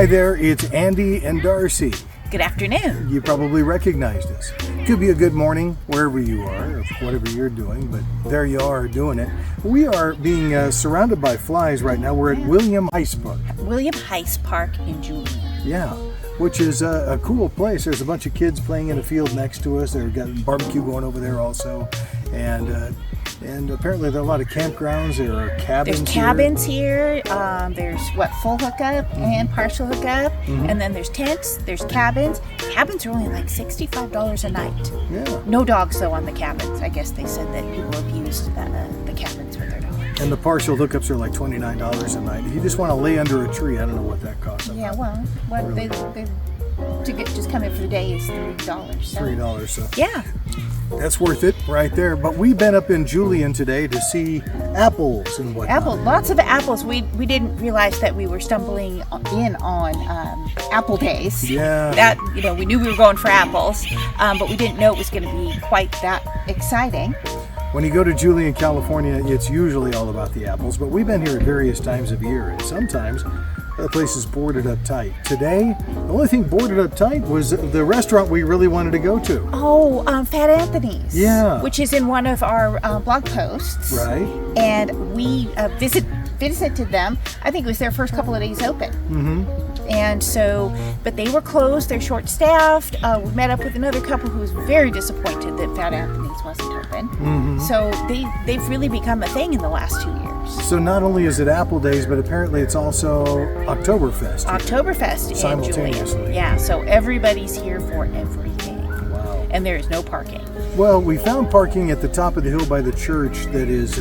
Hi there, it's Andy and Darcy. Good afternoon. You probably recognized us. Could be a good morning wherever you are, or whatever you're doing, but there you are doing it. We are being surrounded by flies right now. We're at William Heiss Park. William Heiss Park in Julien. Yeah, which is a cool place. There's a bunch of kids playing in a field next to us. They've got a barbecue going over there also. And apparently there are a lot of campgrounds. There are cabins. There's cabins here. There's full hookup and partial hookup. And then there's tents. There's cabins. Cabins are only like $65 a night. Yeah. No dogs though on the cabins. I guess they said that people abused the cabins with their dogs. And the partial hookups are like $29 a night. If you just want to lay under a tree, I don't know what that costs. Yeah, well, they just come in for the day is $3. So. $3, so. Yeah. That's worth it right there. But we've been up in Julien today to see apples and whatnot. Lots of apples. We didn't realize that we were stumbling in on apple days. Yeah. That, we knew we were going for apples, but we didn't know it was going to be quite that exciting. When you go to Julien, California, it's usually all about the apples, but we've been here at various times of year, and sometimes the place is boarded up tight. Today, the only thing boarded up tight was the restaurant we really wanted to go to. Oh, Fat Anthony's. Yeah. Which is in one of our blog posts. Right. And we visited them. I think it was their first couple of days open. And so, but they were closed. They're short-staffed. We met up with another couple who was very disappointed that Fat Anthony's wasn't open. So they've really become a thing in the last 2 years. So not only is it Apple Days, but apparently it's also Oktoberfest. Oktoberfest in Julien. Yeah, so everybody's here for everything. Wow. And there is no parking. Well, we found parking at the top of the hill by the church that is,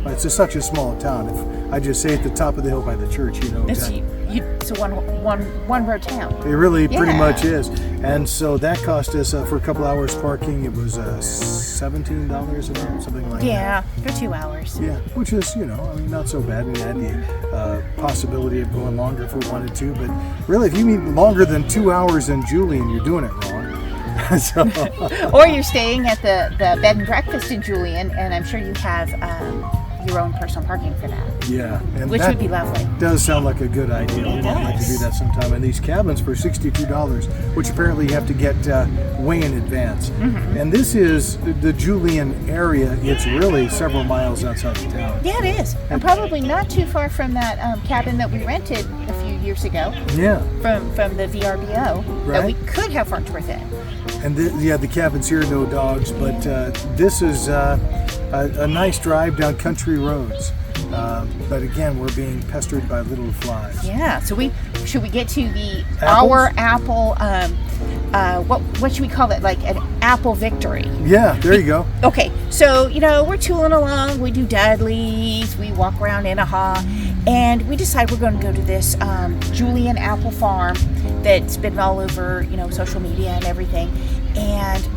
it's such a small town. If I just say at the top of the hill by the church, exactly. It's a one road town. It really pretty much is. And so that cost us, for a couple hours parking, it was $17 an hour, something like that. Yeah, for 2 hours. Yeah, which is, not so bad. We had the possibility of going longer if we wanted to. But really, if you need longer than 2 hours in Julien, you're doing it wrong. Or you're staying at the bed and breakfast in Julien, and I'm sure you have your own personal parking for that. Yeah. And which would be lovely. Does sound like a good idea. We'd like to do that sometime. And these cabins for $62, which apparently you have to get way in advance. And this is the Julien area. It's really several miles outside of town. Yeah, it is. And probably not too far from that cabin that we rented a few years ago. Yeah. From the VRBO that we could have worked within. And the cabins here, no dogs, but this is a nice drive down country roads. But again, we're being pestered by little flies. Yeah. So should we get to our apple? What should we call it? Like an apple victory? Yeah. There you go. Okay. So we're tooling along. We do Dudleys. We walk around Inaha, and we decide we're going to go to this Julien apple farm that's been all over social media and everything, and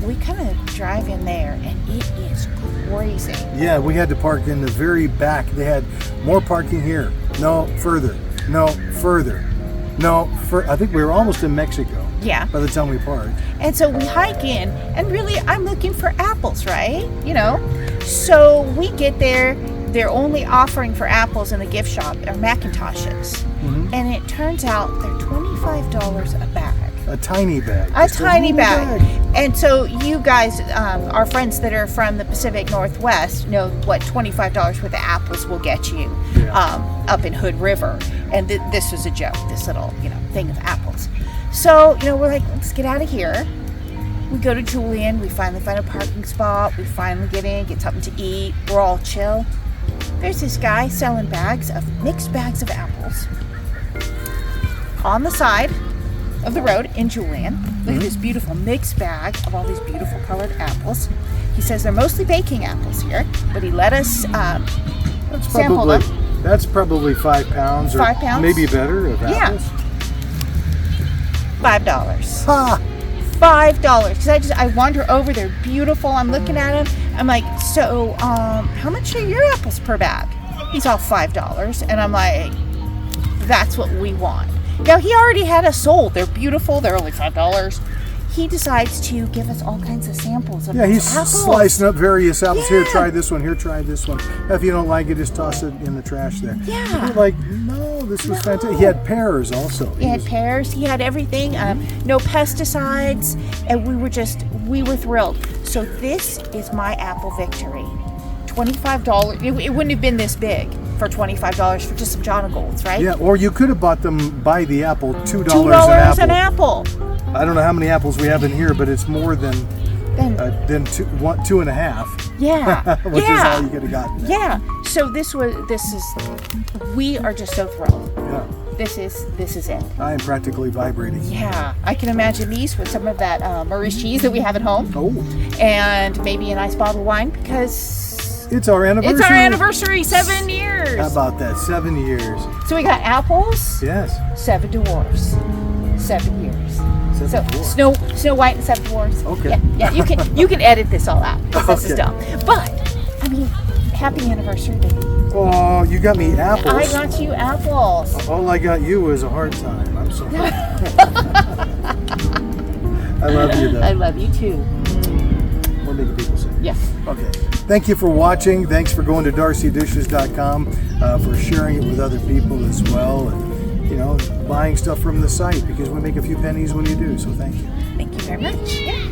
we kind of drive in there, and it is crazy. Yeah, we had to park in the very back. They had more parking here. No, further. No, further. No, I think we were almost in Mexico. Yeah. By the time we parked. And so we hike in, and really, I'm looking for apples, right? So we get there. They're only offering for apples in the gift shop are Macintoshes. And it turns out they're $25 a bag. A tiny bag. A tiny bag. And so you guys, our friends that are from the Pacific Northwest, know what $25 worth of apples will get you up in Hood River. And this was a joke, this little, thing of apples. So, we're like, let's get out of here. We go to Julien. We finally find a parking spot. We finally get in, get something to eat. We're all chill. There's this guy selling mixed bags of apples on the side of the road in Julien. Look at this beautiful mixed bag of all these beautiful colored apples. He says they're mostly baking apples here, but he let us sample them. That's probably 5 pounds or 5 pounds? Maybe better of apples. $5. Ha! $5. Because I wander over, they're beautiful. I'm looking at them. I'm like, so how much are your apples per bag? He's all $5. And I'm like, that's what we want. Now, he already had us sold. They're beautiful. They're only $5. He decides to give us all kinds of samples of he's apples. Slicing up various apples. Here, try this one. Here, try this one. If you don't like it, just toss it in the trash there. Yeah. We're like, no, Oh, this was fantastic. He had pears also. He had pears. He had everything. No pesticides, and we were thrilled. So this is my apple victory. $25. It wouldn't have been this big for $25 for just some John Golds, right? Yeah, or you could have bought them by the apple, $2 $2 an apple. an apple. I don't know how many apples we have in here, but it's more than two and a half. Yeah. Which is all you could have gotten. Yeah. So we are just so thrilled. Yeah. This is it. I am practically vibrating. Yeah. I can imagine these with some of that Maurice cheese that we have at home. Oh. And maybe a nice bottle of wine because it's our anniversary. It's our anniversary, 7 years. How about that? 7 years. So we got apples. Yes. 7 dwarfs. 7 years. Seven dwarfs. Snow White and 7 dwarfs. Okay. Yeah. You can edit this all out. This is Okay. dumb. But I mean, happy anniversary, baby. Oh, you got me apples. I got you apples. All I got you was a hard time. I'm sorry. I love you, though. I love you too. We're making people sick. Yes. Okay. Thank you for watching. Thanks for going to darcydishes.com, for sharing it with other people as well, and buying stuff from the site because we make a few pennies when you do. So thank you. Thank you very much. Yeah.